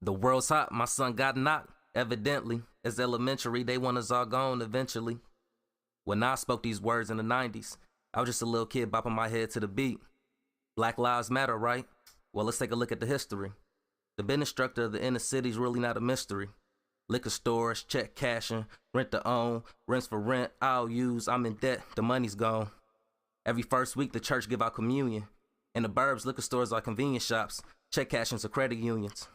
The world's hot, my son got knocked, evidently. It's elementary, they want us all gone eventually. When I spoke these words in the 90s, I was just a little kid bopping my head to the beat. Black lives matter, right? Well, let's take a look at the history. The business structure of the inner city's really not a mystery. Liquor stores, check cashing, rent to own, rents for rent, I'll use, I'm in debt, the money's gone. Every first week the church give out communion. In the burbs, liquor stores are convenience shops, check cashings are credit unions.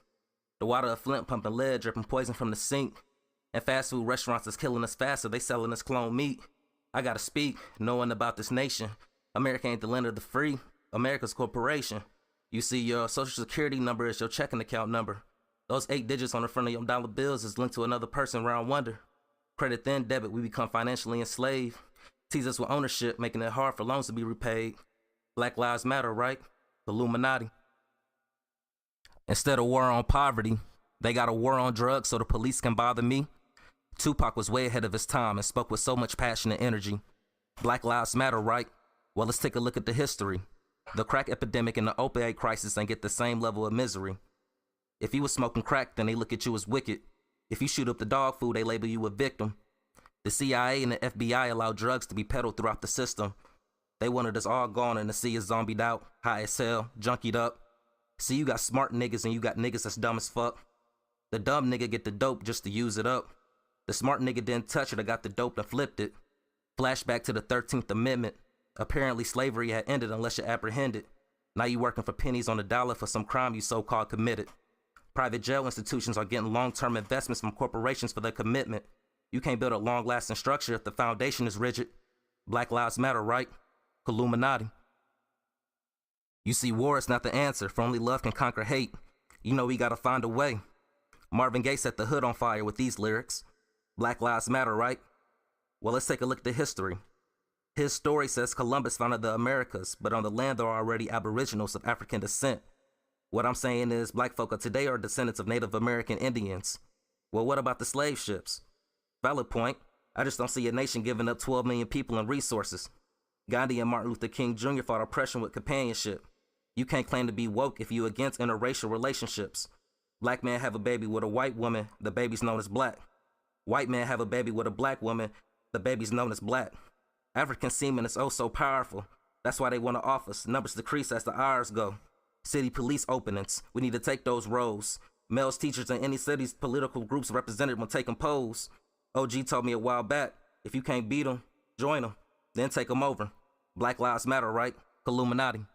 The water of Flint pumping lead, dripping poison from the sink. And fast food restaurants is killing us faster, they selling us clone meat. I gotta speak, knowing about this nation. America ain't the land of the free, America's corporation. You see, your social security number is your checking account number. Those 8 digits on the front of your dollar bills is linked to another person round wonder. Credit then debit, we become financially enslaved. Tease us with ownership, making it hard for loans to be repaid. Black lives matter, right? Killumanati. Instead of war on poverty, they got a war on drugs so the police can bother me. Tupac was way ahead of his time and spoke with so much passion and energy. Black lives matter, right? Well, let's take a look at the history. The crack epidemic and the opioid crisis ain't get the same level of misery. If you was smoking crack, then they look at you as wicked. If you shoot up the dog food, they label you a victim. The CIA and the FBI allowed drugs to be peddled throughout the system. They wanted us all gone and to see us zombied out, high as hell, junkied up. See, you got smart niggas and you got niggas that's dumb as fuck. The dumb nigga get the dope just to use it up. The smart nigga didn't touch it, I got the dope and flipped it. Flashback to the 13th Amendment. Apparently slavery had ended unless you're apprehended. Now you working for pennies on the dollar for some crime you so-called committed. Private jail institutions are getting long-term investments from corporations for their commitment. You can't build a long-lasting structure if the foundation is rigid. Black lives matter, right? Killumanati. You see, war is not the answer, for only love can conquer hate. You know we gotta find a way. Marvin Gaye set the hood on fire with these lyrics. Black lives matter, right? Well, let's take a look at the history. His story says Columbus founded the Americas, but on the land there are already aboriginals of African descent. What I'm saying is black folk of today are descendants of Native American Indians. Well, what about the slave ships? Valid point. I just don't see a nation giving up 12 million people and resources. Gandhi and Martin Luther King Jr. fought oppression with companionship. You can't claim to be woke if you against interracial relationships. Black men have a baby with a white woman, the baby's known as black. White men have a baby with a black woman, the baby's known as black. African semen is oh so powerful. That's why they want to office. Numbers decrease as the hours go. City police openings. We need to take those roles. Males teachers in any city's political groups represented when taking polls. OG told me a while back, if you can't beat them, join them, then take them over. Black lives matter, right? Killumanati.